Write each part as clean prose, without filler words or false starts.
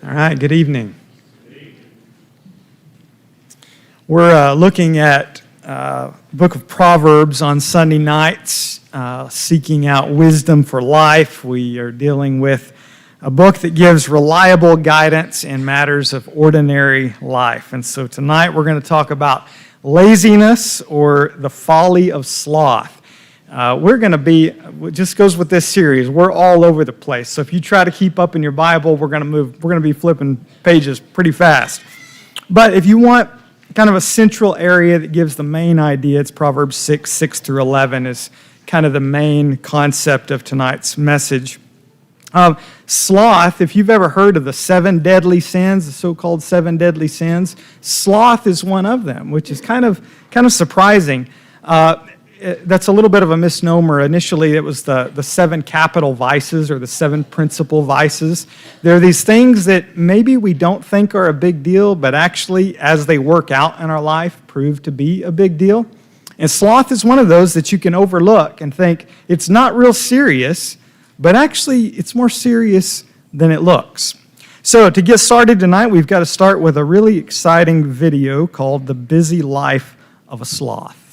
All right, good evening. We're looking at book of Proverbs on Sunday nights, seeking out wisdom for life. We are dealing with a book that gives reliable guidance in matters of ordinary life. And so tonight we're going to talk about laziness or the folly of sloth. We're going to be, it just goes with this series, we're all over the place. So if you try to keep up in your Bible, we're going to be flipping pages pretty fast. But if you want kind of a central area that gives the main idea, it's Proverbs 6 through 11 is kind of the main concept of tonight's message. Sloth, if you've ever heard of the 7 deadly sins, the so-called 7 deadly sins, sloth is one of them, which is kind of surprising. That's a little bit of a misnomer. Initially, it was the 7 capital vices or the 7 principal vices. There are these things that maybe we don't think are a big deal, but actually, as they work out in our life, prove to be a big deal. And sloth is one of those that you can overlook and think it's not real serious, but actually, it's more serious than it looks. So to get started tonight, we've got to start with a really exciting video called The Busy Life of a Sloth.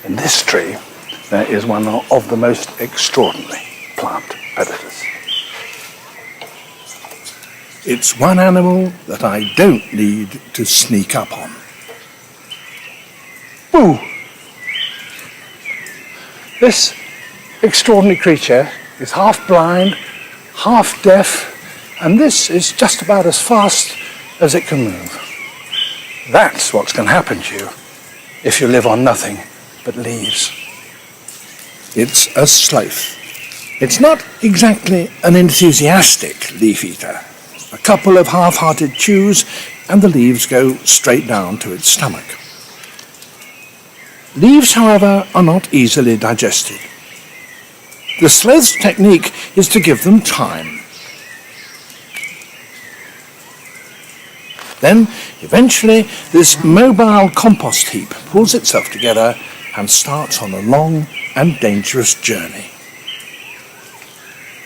In this tree, there is one of the most extraordinary plant predators. It's one animal that I don't need to sneak up on. Boo! This extraordinary creature is half blind, half deaf, and this is just about as fast as it can move. That's what's going to happen to you if you live on nothing but leaves. It's a sloth. It's not exactly an enthusiastic leaf eater. A couple of half-hearted chews and the leaves go straight down to its stomach. Leaves, however, are not easily digested. The sloth's technique is to give them time. Then, eventually, this mobile compost heap pulls itself together and starts on a long and dangerous journey.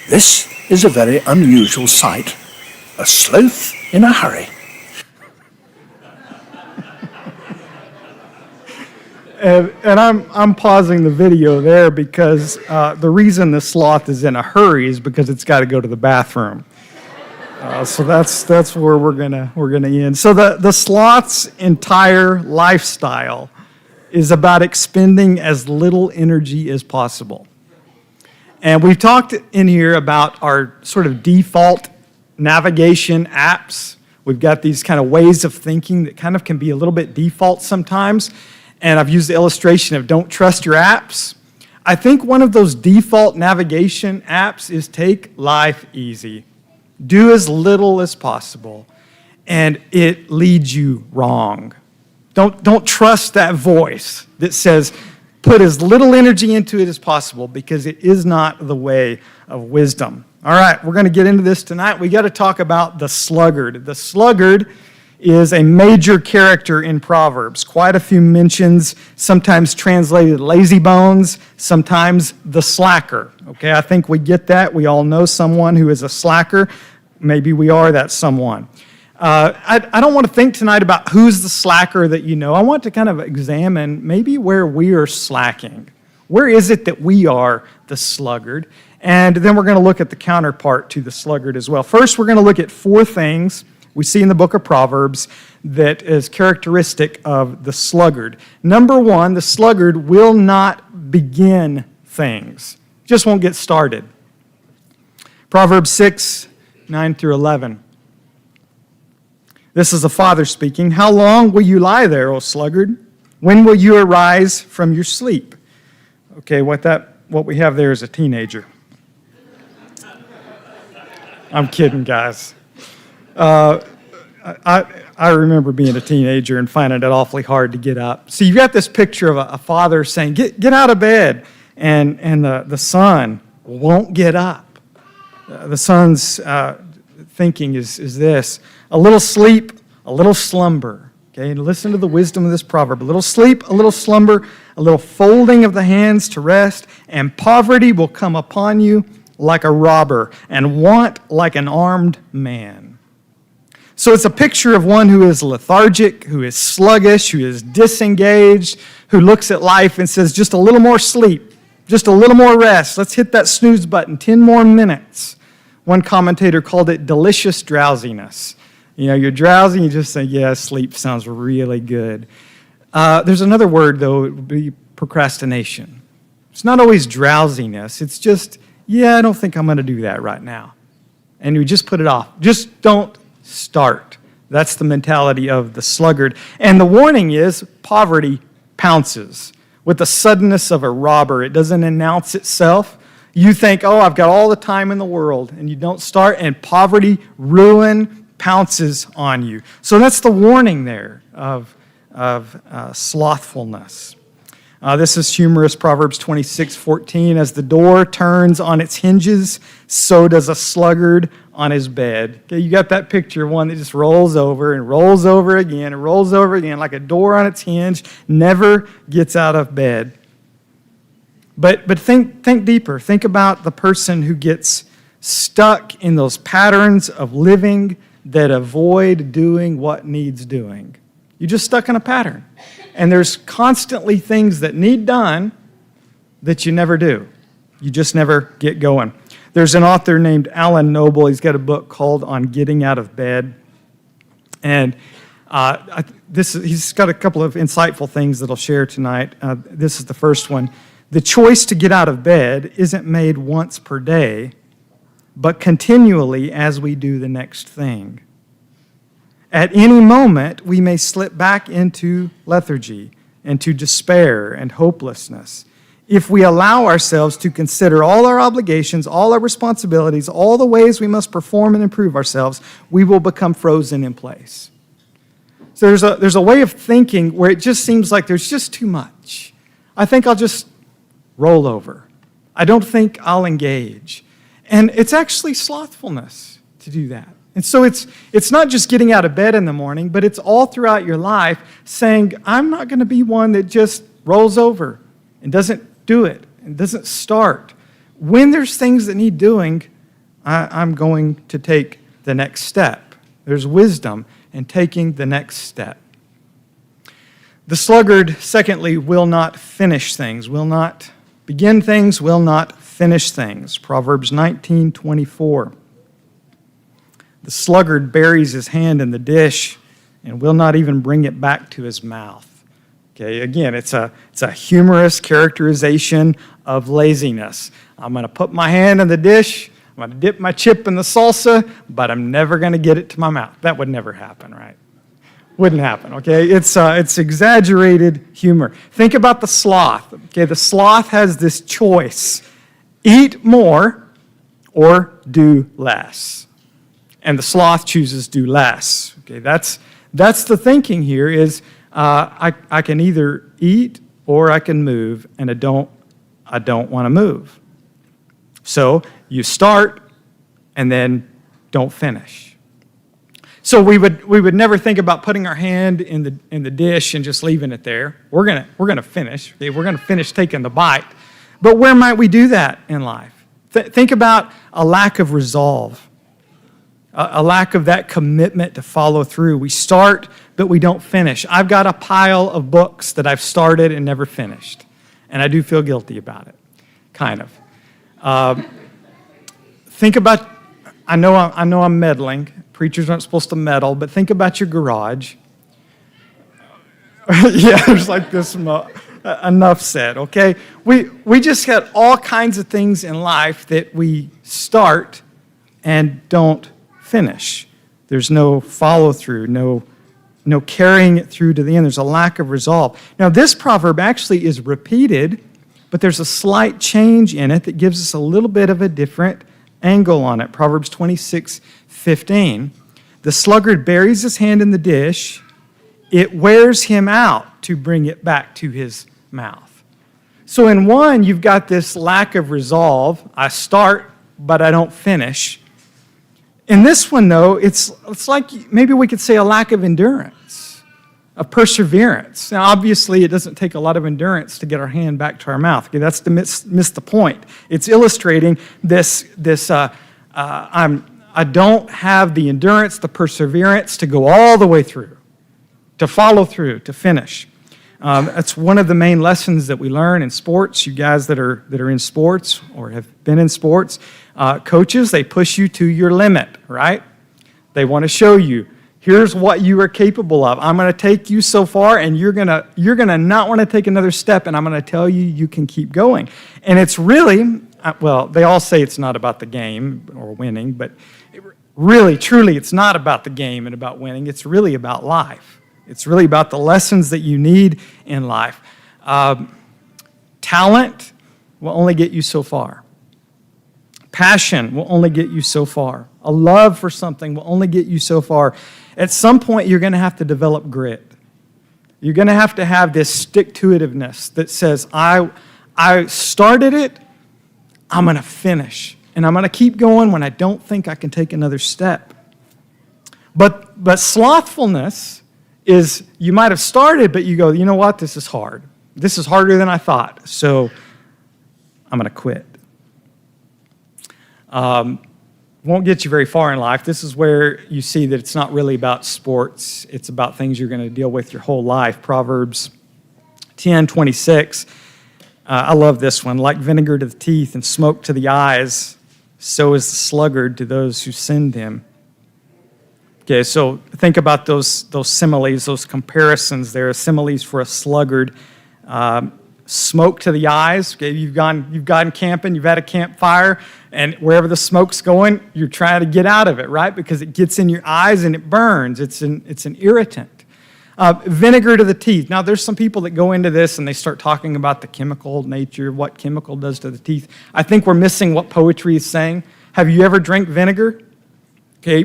This is a very unusual sight, a sloth in a hurry. And I'm pausing the video there because the reason the sloth is in a hurry is because it's got to go to the bathroom. So that's where we're gonna end. So the sloth's entire lifestyle is about expending as little energy as possible. And we've talked in here about our sort of default navigation apps. We've got these kind of ways of thinking that kind of can be a little bit default sometimes. And I've used the illustration of don't trust your apps. I think one of those default navigation apps is take life easy. Do as little as possible. And it leads you wrong. Don't trust that voice that says, put as little energy into it as possible because it is not the way of wisdom. All right, we're going to get into this tonight. We got to talk about the sluggard. The sluggard is a major character in Proverbs. Quite a few mentions, sometimes translated lazy bones, sometimes the slacker. Okay, I think we get that. We all know someone who is a slacker. Maybe we are that someone. I don't want to think tonight about who's the slacker that you know. I want to kind of examine maybe where we are slacking. Where is it that we are the sluggard? And then we're going to look at the counterpart to the sluggard as well. First, we're going to look at 4 things we see in the book of Proverbs that is characteristic of the sluggard. Number 1, the sluggard will not begin things. Just won't get started. Proverbs 6, 9 through 11. This is the father speaking. How long will you lie there, O sluggard? When will you arise from your sleep? Okay, what we have there is a teenager. I'm kidding, guys. I remember being a teenager and finding it awfully hard to get up. So you've got this picture of a father saying, get out of bed, and the son won't get up. The son's thinking is this: a little sleep, a little slumber. Okay, and listen to the wisdom of this proverb. A little sleep, a little slumber, a little folding of the hands to rest, and poverty will come upon you like a robber, and want like an armed man. So it's a picture of one who is lethargic, who is sluggish, who is disengaged, who looks at life and says, just a little more sleep, just a little more rest. Let's hit that snooze button, 10 more minutes. One commentator called it delicious drowsiness. You know, you're drowsy, you just say, yeah, sleep sounds really good. There's another word, though, it would be procrastination. It's not always drowsiness. It's just, yeah, I don't think I'm going to do that right now. And you just put it off. Just don't start. That's the mentality of the sluggard. And the warning is poverty pounces with the suddenness of a robber. It doesn't announce itself. You think, oh, I've got all the time in the world, and you don't start, and poverty, ruin pounces on you. So that's the warning there of slothfulness. This is humorous, Proverbs 26:14. As the door turns on its hinges, so does a sluggard on his bed. Okay, you got that picture of one that just rolls over and rolls over again and rolls over again like a door on its hinge, never gets out of bed. But think deeper. Think about the person who gets stuck in those patterns of living that avoid doing what needs doing. You're just stuck in a pattern. And there's constantly things that need done that you never do. You just never get going. There's an author named Alan Noble. He's got a book called On Getting Out of Bed. And he's got a couple of insightful things that I'll share tonight. This is the first one. The choice to get out of bed isn't made once per day, but continually as we do the next thing. At any moment, we may slip back into lethargy, into despair and hopelessness. If we allow ourselves to consider all our obligations, all our responsibilities, all the ways we must perform and improve ourselves, we will become frozen in place. So there's a way of thinking where it just seems like there's just too much. I think I'll just roll over. I don't think I'll engage. And it's actually slothfulness to do that. And so it's not just getting out of bed in the morning, but it's all throughout your life saying, I'm not going to be one that just rolls over and doesn't do it and doesn't start. When there's things that need doing, I'm going to take the next step. There's wisdom in taking the next step. The sluggard, secondly, will not finish things, will not begin things, will not finish things. Proverbs 19:24. The sluggard buries his hand in the dish and will not even bring it back to his mouth. Okay, again, it's a humorous characterization of laziness. I'm going to put my hand in the dish, I'm going to dip my chip in the salsa, but I'm never going to get it to my mouth. That would never happen, right? Wouldn't happen, okay? It's exaggerated humor. Think about the sloth. Okay, the sloth has this choice: eat more or do less. And the sloth chooses do less. Okay, that's the thinking here is I can either eat or I can move, and I don't want to move. So you start and then don't finish. So we would never think about putting our hand in the dish and just leaving it there. We're gonna finish. Okay? We're gonna finish taking the bite. But where might we do that in life? Think about a lack of resolve. A lack of that commitment to follow through. We start, but we don't finish. I've got a pile of books that I've started and never finished, and I do feel guilty about it, kind of. Think about, I know I'm meddling. Preachers aren't supposed to meddle, but think about your garage. Yeah, there's like this, enough said, okay? We just got all kinds of things in life that we start and don't finish. There's no follow-through, no carrying it through to the end. There's a lack of resolve. Now, this proverb actually is repeated, but there's a slight change in it that gives us a little bit of a different angle on it. Proverbs 26:15. The sluggard buries his hand in the dish. It wears him out to bring it back to his mouth. So in one, you've got this lack of resolve. I start, but I don't finish. In this one, though, it's like maybe we could say a lack of endurance. of perseverance. Now, obviously, it doesn't take a lot of endurance to get our hand back to our mouth. Okay, that's to miss the point. It's illustrating I don't have the endurance, the perseverance to go all the way through, to follow through, to finish. That's one of the main lessons that we learn in sports. You guys that are in sports or have been in sports, coaches, they push you to your limit, right? They want to show you, here's what you are capable of. I'm going to take you so far, and you're gonna not want to take another step, and I'm going to tell you you can keep going. And it's really, well, they all say it's not about the game or winning, but really, truly, it's not about the game and about winning. It's really about life. It's really about the lessons that you need in life. Talent will only get you so far. Passion will only get you so far. A love for something will only get you so far. At some point, you're going to have to develop grit. You're going to have this stick-to-itiveness that says, I started it, I'm going to finish. And I'm going to keep going when I don't think I can take another step. But slothfulness is, you might have started, but you go, you know what, this is hard. This is harder than I thought, so I'm going to quit. Won't get you very far in life. This is where you see that it's not really about sports. It's about things you're going to deal with your whole life. Proverbs 10:26. I love this one. Like vinegar to the teeth and smoke to the eyes, so is the sluggard to those who send him. Okay, so think about those similes, those comparisons there. Similes for a sluggard. Smoke to the eyes. Okay, you've gone camping, you've had a campfire, and wherever the smoke's going, you're trying to get out of it, right? Because it gets in your eyes and it burns. It's an irritant. Vinegar to the teeth. Now, there's some people that go into this and they start talking about the chemical nature, what chemical does to the teeth. I think we're missing what poetry is saying. Have you ever drank vinegar? Okay,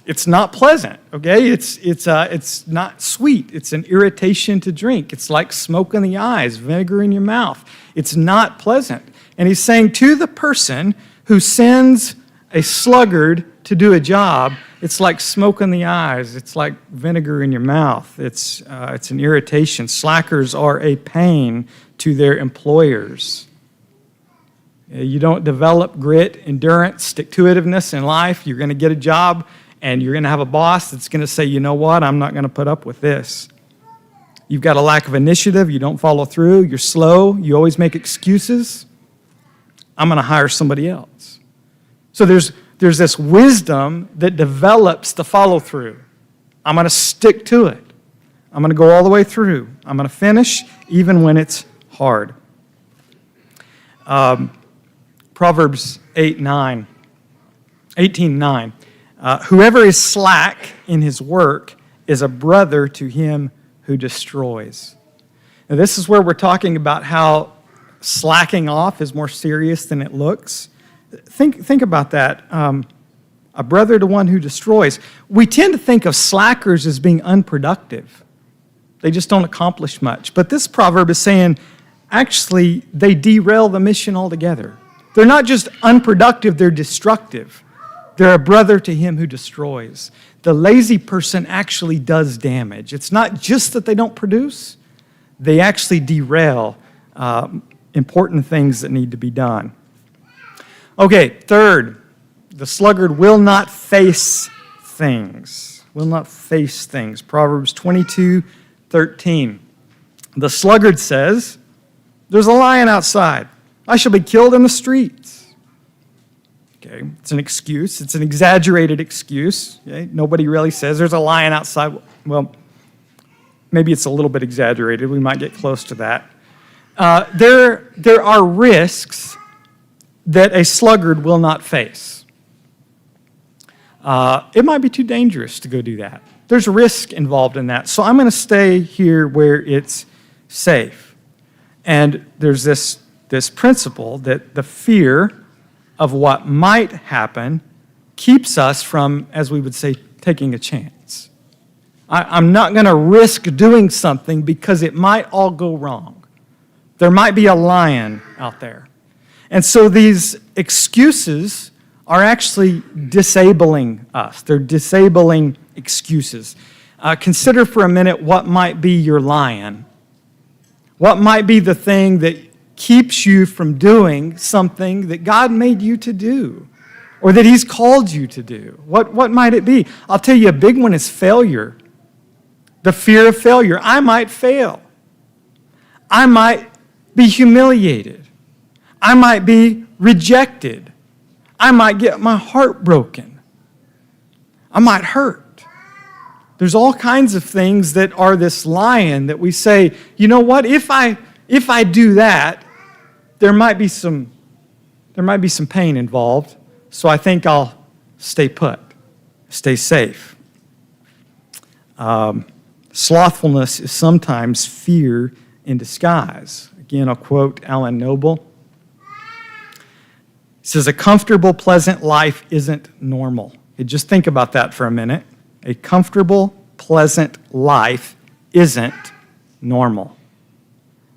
it's not pleasant, okay? It's not sweet. It's an irritation to drink. It's like smoke in the eyes, vinegar in your mouth. It's not pleasant. And he's saying to the person who sends a sluggard to do a job, it's like smoke in the eyes. It's like vinegar in your mouth. It's an irritation. Slackers are a pain to their employers. You don't develop grit, endurance, stick-to-itiveness in life. You're going to get a job, and you're going to have a boss that's going to say, you know what, I'm not going to put up with this. You've got a lack of initiative. You don't follow through. You're slow. You always make excuses. I'm going to hire somebody else. So there's this wisdom that develops the follow-through. I'm going to stick to it. I'm going to go all the way through. I'm going to finish even when it's hard. Proverbs 18:9. Whoever is slack in his work is a brother to him who destroys. Now, this is where we're talking about how slacking off is more serious than it looks. Think about that. A brother to one who destroys. We tend to think of slackers as being unproductive. They just don't accomplish much. But this proverb is saying, actually, they derail the mission altogether. They're not just unproductive, they're destructive. They're a brother to him who destroys. The lazy person actually does damage. It's not just that they don't produce, they actually derail important things that need to be done. Okay, third, the sluggard will not face things. Will not face things. Proverbs 22:13. The sluggard says, there's a lion outside. I shall be killed in the streets. Okay, it's an excuse. It's an exaggerated excuse. Okay? Nobody really says there's a lion outside. Well, maybe it's a little bit exaggerated. We might get close to that. There are risks that a sluggard will not face. It might be too dangerous to go do that. There's risk involved in that. So I'm going to stay here where it's safe. And there's this principle that the fear of what might happen keeps us from, as we would say, taking a chance. I'm not going to risk doing something because it might all go wrong. There might be a lion out there. And so these excuses are actually disabling us. They're disabling excuses. consider for a minute what might be your lion. What might be the thing that keeps you from doing something that God made you to do or that He's called you to do? What might it be? I'll tell you, a big one is failure. The fear of failure. I might fail. I might be humiliated. I might be rejected. I might get my heart broken. I might hurt. There's all kinds of things that are this lion that we say, you know what, if I do that, there might be some pain involved, so I think I'll stay put, stay safe. Slothfulness is sometimes fear in disguise. Again, I'll quote Alan Noble. He says, a comfortable, pleasant life isn't normal. Just think about that for a minute. A comfortable, pleasant life isn't normal.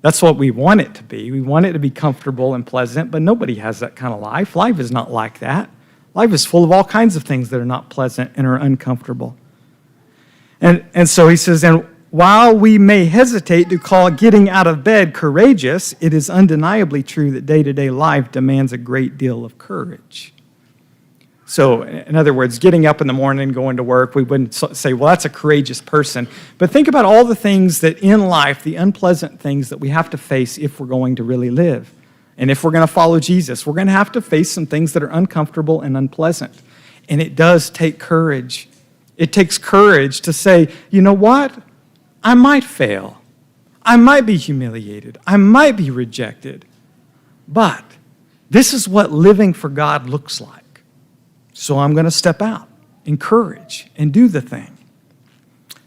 That's what we want it to be. We want it to be comfortable and pleasant, but nobody has that kind of life. Life is not like that. Life is full of all kinds of things that are not pleasant and are uncomfortable. And so he says, and while we may hesitate to call getting out of bed courageous, it is undeniably true that day-to-day life demands a great deal of courage. So, in other words, getting up in the morning and going to work, we wouldn't say, well, that's a courageous person. But think about all the things that in life, the unpleasant things that we have to face if we're going to really live. And if we're going to follow Jesus, we're going to have to face some things that are uncomfortable and unpleasant. And it does take courage. It takes courage to say, you know what? I might fail. I might be humiliated. I might be rejected. But this is what living for God looks like. So I'm going to step out in courage and do the thing.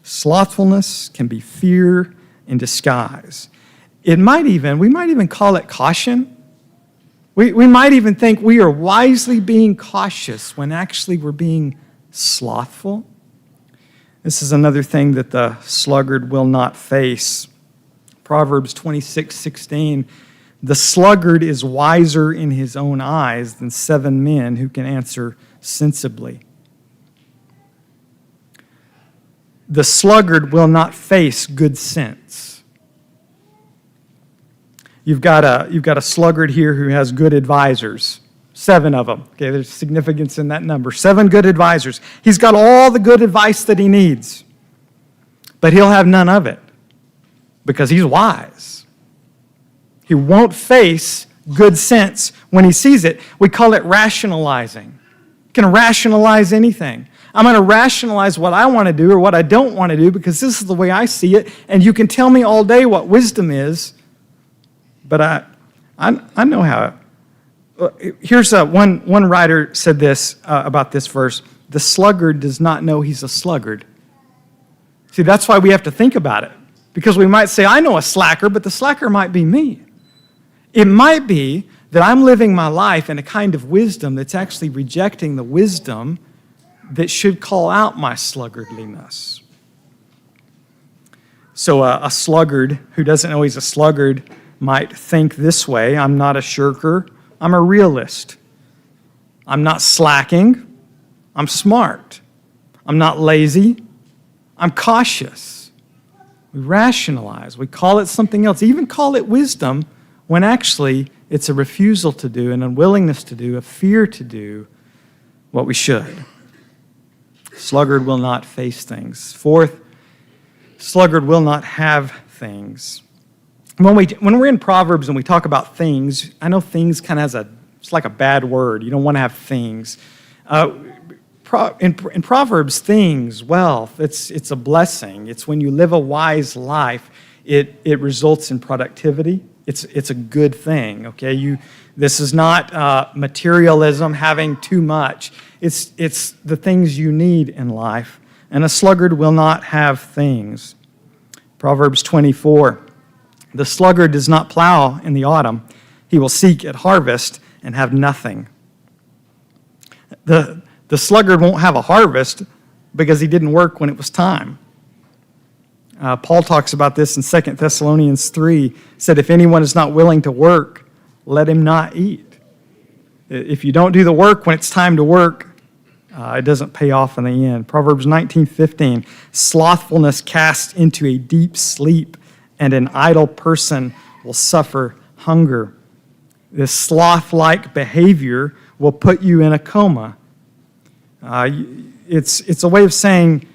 Slothfulness can be fear in disguise. We might even call it caution. We might even think we are wisely being cautious when actually we're being slothful. This is another thing that the sluggard will not face. Proverbs 26:16, the sluggard is wiser in his own eyes than 7 men who can answer sensibly. The sluggard will not face good sense. You've got a sluggard here who has good advisors. 7 of them. Okay, there's significance in that number. 7 good advisors. He's got all the good advice that he needs, but he'll have none of it because he's wise. He won't face good sense when he sees it. We call it rationalizing. You can rationalize anything. I'm going to rationalize what I want to do or what I don't want to do because this is the way I see it, and you can tell me all day what wisdom is, but I know how. Here's one writer said this about this verse. The sluggard does not know he's a sluggard. See, that's why we have to think about it. Because we might say, I know a slacker, but the slacker might be me. It might be that I'm living my life in a kind of wisdom that's actually rejecting the wisdom that should call out my sluggardliness. So a sluggard who doesn't know he's a sluggard might think this way: I'm not a shirker, I'm a realist. I'm not slacking, I'm smart. I'm not lazy, I'm cautious. We rationalize, we call it something else, even call it wisdom, when actually it's a refusal to do, an unwillingness to do, a fear to do what we should. Sluggard will not face things. 4th, sluggard will not have things. When we're in Proverbs and we talk about things, I know things kind of it's like a bad word. You don't want to have things. In Proverbs, things, wealth, it's a blessing. It's when you live a wise life, it results in productivity. It's a good thing, okay? This is not materialism, having too much. It's the things you need in life. And a sluggard will not have things. Proverbs 24, the sluggard does not plow in the autumn. He will seek at harvest and have nothing. The sluggard won't have a harvest because he didn't work when it was time. Paul talks about this in 2 Thessalonians 3. He said, if anyone is not willing to work, let him not eat. If you don't do the work when it's time to work, It doesn't pay off in the end. Proverbs 19:15, slothfulness casts into a deep sleep, and an idle person will suffer hunger. This sloth-like behavior will put you in a coma. It's a way of saying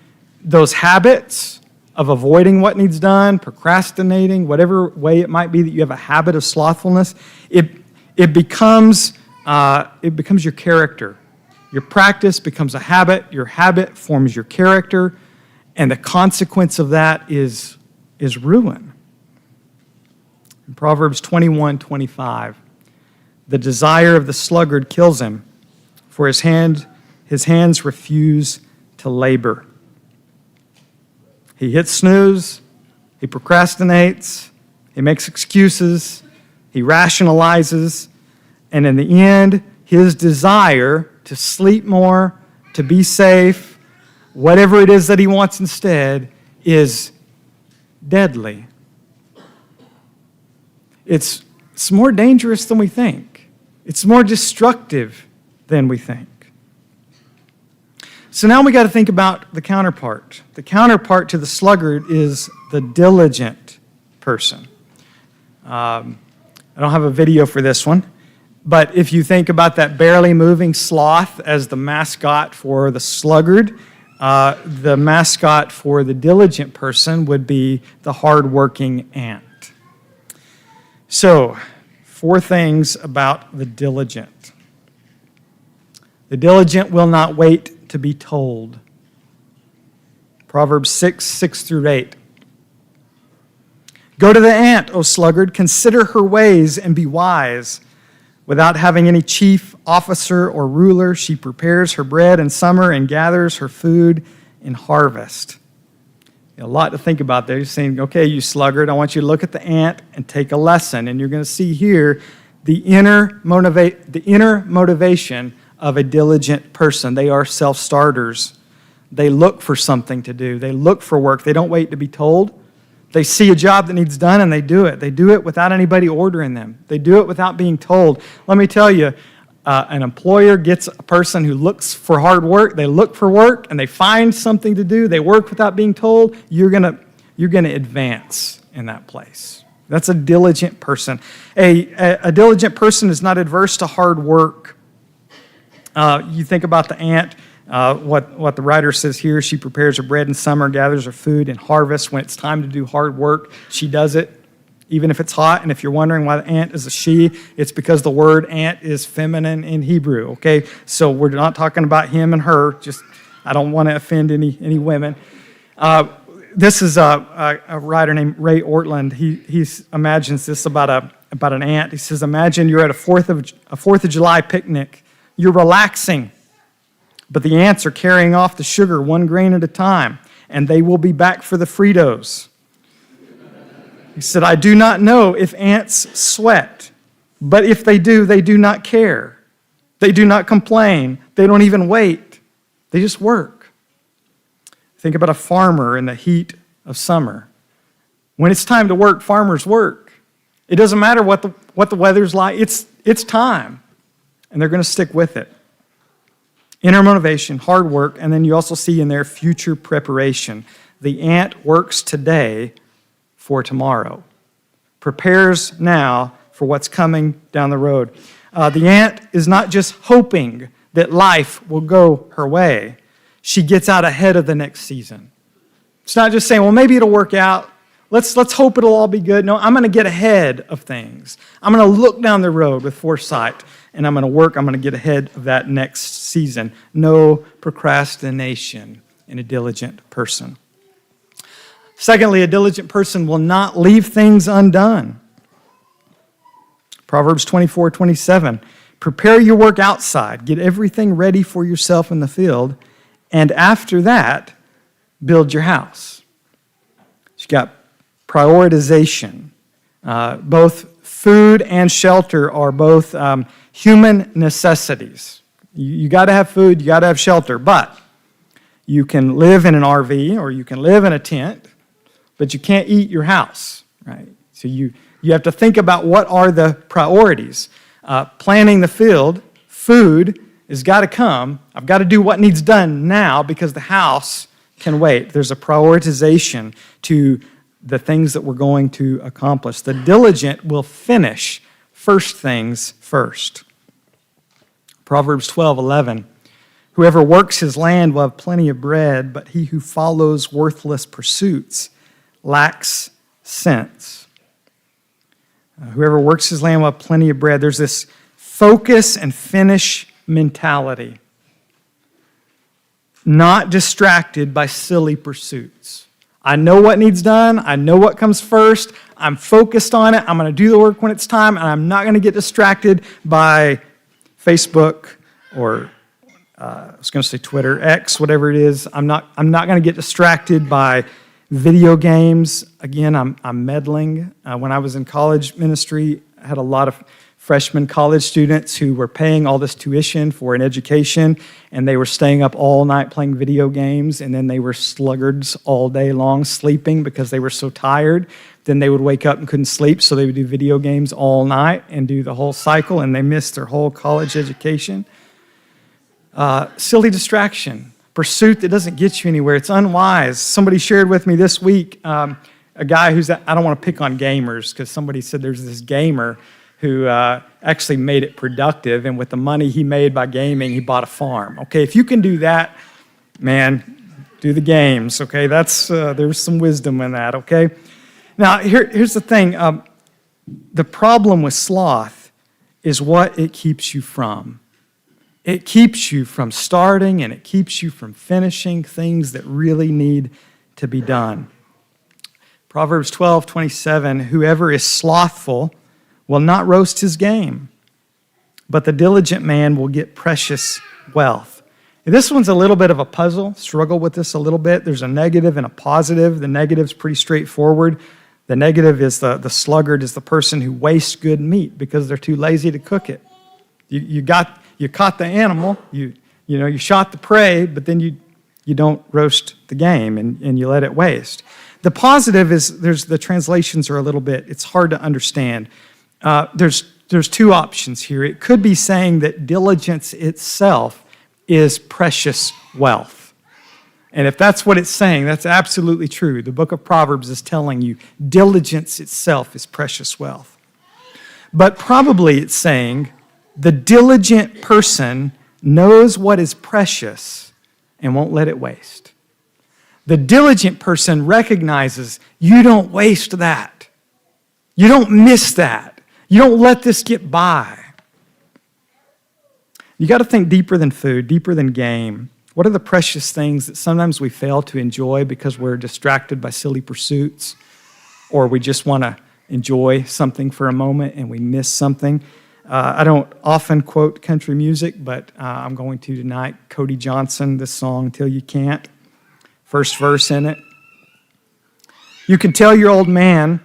those habits of avoiding what needs done, procrastinating, whatever way it might be that you have a habit of slothfulness, it becomes your character. Your practice becomes a habit. Your habit forms your character, and the consequence of that is ruin. In Proverbs 21:25, the desire of the sluggard kills him, for his hands refuse to labor. He hits snooze, he procrastinates, he makes excuses, he rationalizes, and in the end, his desire to sleep more, to be safe, whatever it is that he wants instead, is deadly. It's more dangerous than we think. It's more destructive than we think. So now we got to think about the counterpart. The counterpart to the sluggard is the diligent person. I don't have a video for this one, but if you think about that barely moving sloth as the mascot for the sluggard, the mascot for the diligent person would be the hardworking ant. So, 4 things about the diligent. The diligent will not wait to be told. Proverbs 6:6-8. Go to the ant, O sluggard, consider her ways and be wise. Without having any chief, officer, or ruler, she prepares her bread in summer and gathers her food in harvest. A lot to think about there. You're saying, okay, you sluggard, I want you to look at the ant and take a lesson. And you're going to see here the inner motivation of a diligent person. They are self-starters. They look for something to do. They look for work. They don't wait to be told. They see a job that needs done and they do it. They do it without anybody ordering them. They do it without being told. Let me tell you, an employer gets a person who looks for hard work. They look for work and they find something to do. They work without being told. You're gonna advance in that place. That's a diligent person. A diligent person is not adverse to hard work. You think about the ant. What the writer says here, she prepares her bread in summer, gathers her food in harvest. When it's time to do hard work, she does it, even if it's hot. And if you're wondering why the ant is a she, it's because the word ant is feminine in Hebrew, okay? So we're not talking about him and her. Just, I don't want to offend any women. This is a writer named Ray Ortland. He imagines this about an ant. He says, imagine you're at a 4th of July picnic. You're relaxing. But the ants are carrying off the sugar 1 grain at a time, and they will be back for the Fritos. He said, I do not know if ants sweat, but if they do not care. They do not complain. They don't even wait. They just work. Think about a farmer in the heat of summer. When it's time to work, farmers work. It doesn't matter what the weather's like. It's time, and they're going to stick with it. Inner motivation, hard work, and then you also see in there future preparation. The ant works today for tomorrow. Prepares now for what's coming down the road. The ant is not just hoping that life will go her way. She gets out ahead of the next season. It's not just saying, well, maybe it'll work out. Let's hope it'll all be good. No, I'm going to get ahead of things. I'm going to look down the road with foresight. And I'm going to work, I'm going to get ahead of that next season. No procrastination in a diligent person. Secondly, a diligent person will not leave things undone. Proverbs 24:27. Prepare your work outside. Get everything ready for yourself in the field. And after that, build your house. You've got prioritization. Both food and shelter are both human necessities. You got to have food, you got to have shelter, but you can live in an RV or you can live in a tent, but you can't eat your house, right? So you have to think about what are the priorities. Planting the field, food has got to come. I've got to do what needs done now because the house can wait. There's a prioritization to the things that we're going to accomplish. The diligent will finish first things first. Proverbs 12:11. Whoever works his land will have plenty of bread, but he who follows worthless pursuits lacks sense. Whoever works his land will have plenty of bread. There's this focus and finish mentality. Not distracted by silly pursuits. I know what needs done. I know what comes first. I'm focused on it. I'm going to do the work when it's time, and I'm not going to get distracted by Facebook or I was going to say Twitter, X, whatever it is. I'm not going to get distracted by video games. Again, I'm meddling. When I was in college ministry, I had a lot of freshman college students who were paying all this tuition for an education, and they were staying up all night playing video games, and then they were sluggards all day long sleeping because they were so tired. Then they would wake up and couldn't sleep, so they would do video games all night and do the whole cycle, and they missed their whole college education. Silly distraction, pursuit that doesn't get you anywhere. It's unwise. Somebody shared with me this week a guy who's, I don't want to pick on gamers because somebody said there's this gamer who actually made it productive, and with the money he made by gaming, he bought a farm. Okay, if you can do that, man, do the games. Okay, that's there's some wisdom in that. Okay, now here's the thing: the problem with sloth is what it keeps you from. It keeps you from starting, and it keeps you from finishing things that really need to be done. Proverbs 12:27, whoever is slothful will not roast his game, but the diligent man will get precious wealth. This one's a little bit of a puzzle. Struggle with this a little bit. There's a negative and a positive. The negative's pretty straightforward. The negative is the sluggard is the person who wastes good meat because they're too lazy to cook it. You caught the animal, you shot the prey, but then you don't roast the game and you let it waste. The positive is the translations are a little bit, it's hard to understand. There's two options here. It could be saying that diligence itself is precious wealth. And if that's what it's saying, that's absolutely true. The book of Proverbs is telling you diligence itself is precious wealth. But probably it's saying the diligent person knows what is precious and won't let it waste. The diligent person recognizes you don't waste that. You don't miss that. You don't let this get by. You got to think deeper than food, deeper than game. What are the precious things that sometimes we fail to enjoy because we're distracted by silly pursuits, or we just want to enjoy something for a moment and we miss something? I don't often quote country music, but I'm going to tonight. Cody Johnson, this song, Till You Can't. First verse in it. You can tell your old man,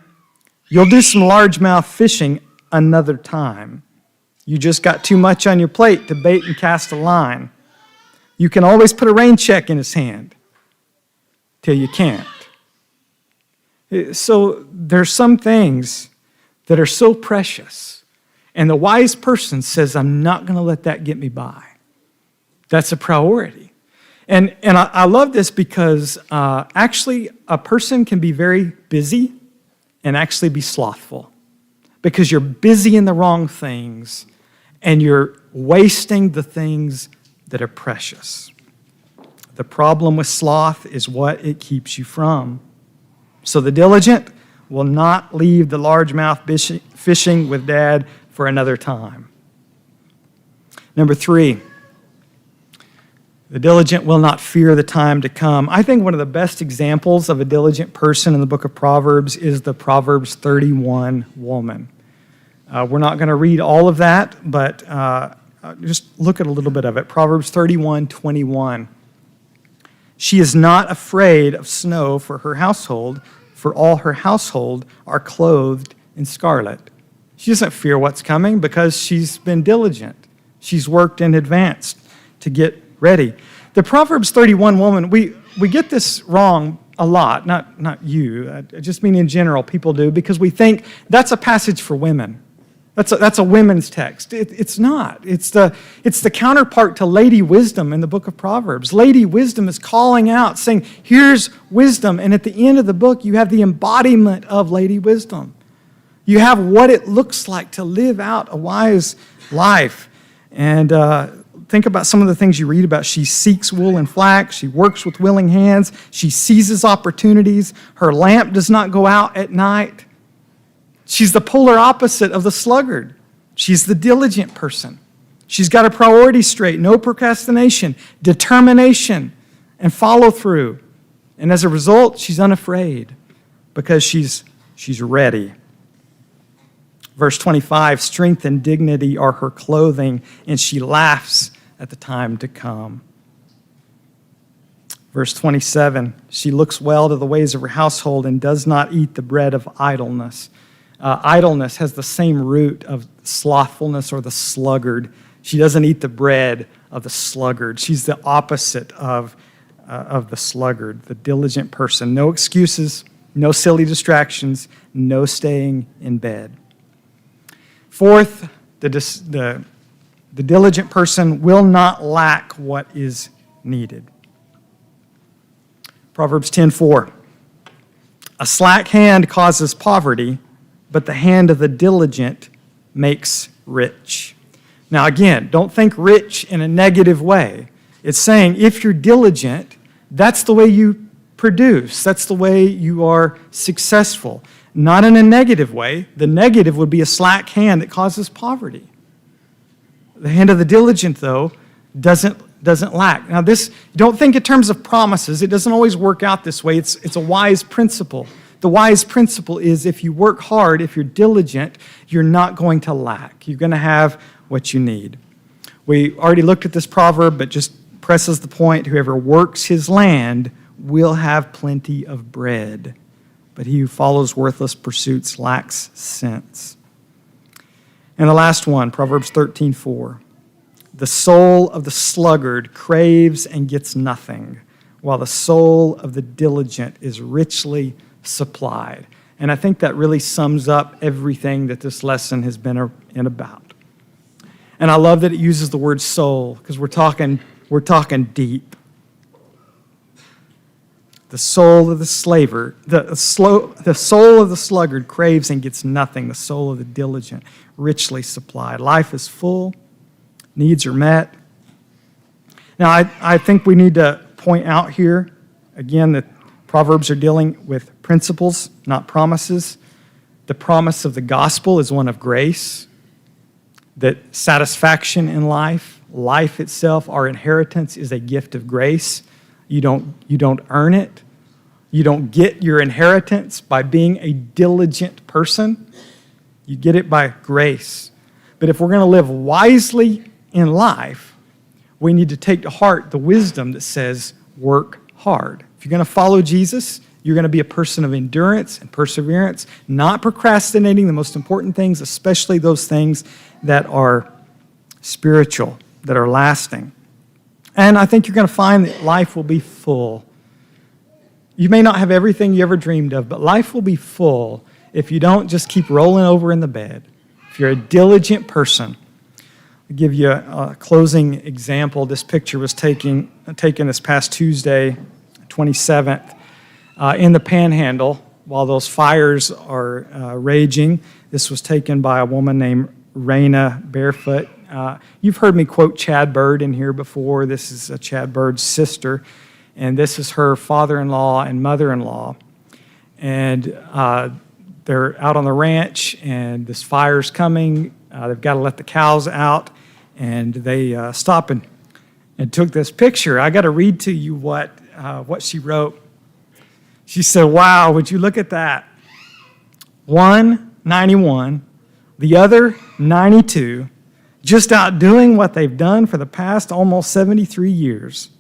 you'll do some largemouth fishing another time. You just got too much on your plate to bait and cast a line. You can always put a rain check in his hand till you can't. So there's some things that are so precious, and the wise person says, I'm not going to let that get me by. That's a priority. And I love this because actually a person can be very busy and actually be slothful because you're busy in the wrong things and you're wasting the things that are precious. The problem with sloth is what it keeps you from. So the diligent will not leave the largemouth fishing with Dad for another time. Number 3, the diligent will not fear the time to come. I think one of the best examples of a diligent person in the book of Proverbs is the Proverbs 31 woman. We're not going to read all of that, but just look at a little bit of it. Proverbs 31:21. She is not afraid of snow for her household, for all her household are clothed in scarlet. She doesn't fear what's coming because she's been diligent. She's worked in advance to get ready. The Proverbs 31 woman, we get this wrong a lot, not you, I just mean in general, people do, because we think that's a passage for women. That's a women's text. It's not. It's the counterpart to Lady Wisdom in the book of Proverbs. Lady Wisdom is calling out, saying, here's wisdom. And at the end of the book, you have the embodiment of Lady Wisdom. You have what it looks like to live out a wise life. And think about some of the things you read about. She seeks wool and flax. She works with willing hands. She seizes opportunities. Her lamp does not go out at night. She's the polar opposite of the sluggard. She's the diligent person. She's got her priorities straight, no procrastination, determination, and follow through. And as a result, she's unafraid because she's ready. Verse 25, strength and dignity are her clothing, and she laughs at the time to come. Verse 27, she looks well to the ways of her household and does not eat the bread of idleness. Idleness has the same root of slothfulness or the sluggard. She doesn't eat the bread of the sluggard. She's the opposite of the sluggard, the diligent person. No excuses, no silly distractions, no staying in bed. Fourth, the diligent person will not lack what is needed. Proverbs 10:4. A slack hand causes poverty, but the hand of the diligent makes rich. Now again, don't think rich in a negative way. It's saying if you're diligent, that's the way you produce. That's the way you are successful. Not in a negative way. The negative would be a slack hand that causes poverty. The hand of the diligent, though, doesn't lack. Now don't think in terms of promises. It doesn't always work out this way. It's a wise principle. The wise principle is if you work hard, if you're diligent, you're not going to lack. You're going to have what you need. We already looked at this proverb, but just presses the point, whoever works his land will have plenty of bread, but he who follows worthless pursuits lacks sense. And the last one, Proverbs 13:4. The soul of the sluggard craves and gets nothing, while the soul of the diligent is richly supplied. And I think that really sums up everything that this lesson has been about. And I love that it uses the word soul, because we're talking deep. The soul of the slaver, the soul of the sluggard craves and gets nothing. The soul of the diligent richly supplied. Life is full. Needs are met. Now, I think we need to point out here, again, that Proverbs are dealing with principles, not promises. The promise of the gospel is one of grace, that satisfaction in life itself, our inheritance is a gift of grace. You don't earn it. You don't get your inheritance by being a diligent person. You get it by grace. But if we're going to live wisely in life, we need to take to heart the wisdom that says work hard. If you're going to follow Jesus, you're going to be a person of endurance and perseverance, not procrastinating the most important things, especially those things that are spiritual, that are lasting. And I think you're going to find that life will be full. You may not have everything you ever dreamed of, but life will be full if you don't just keep rolling over in the bed. If you're a diligent person. I'll give you a closing example. This picture was taken this past Tuesday, 27th, in the Panhandle while those fires are raging. This was taken by a woman named Raina Barefoot. You've heard me quote Chad Bird in here before. This is Chad Bird's sister, and this is her father-in-law and mother-in-law. And they're out on the ranch, and this fire's coming. They've got to let the cows out, and they stop and took this picture. I got to read to you what she wrote. She said, "Wow, would you look at that? One, 91, the other, 92, just out doing what they've done for the past almost 73 years,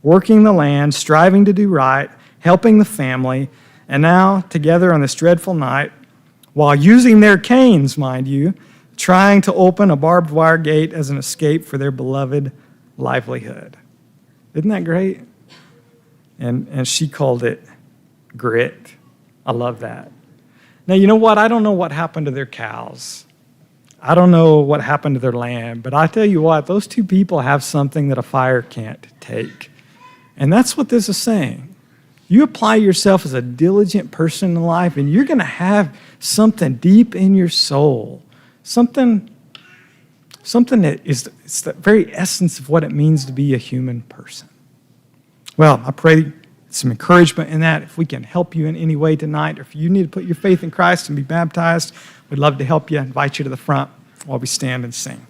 working the land, striving to do right, helping the family, and now together on this dreadful night, while using their canes, mind you, trying to open a barbed wire gate as an escape for their beloved livelihood." Isn't that great? And she called it grit. I love that. Now, you know what? I don't know what happened to their cows. I don't know what happened to their land, but I tell you what, those two people have something that a fire can't take. And that's what this is saying. You apply yourself as a diligent person in life, and you're going to have something deep in your soul, something that is it's the very essence of what it means to be a human person. Well, I pray some encouragement in that. If we can help you in any way tonight, or if you need to put your faith in Christ and be baptized, we'd love to help you, invite you to the front while we stand and sing.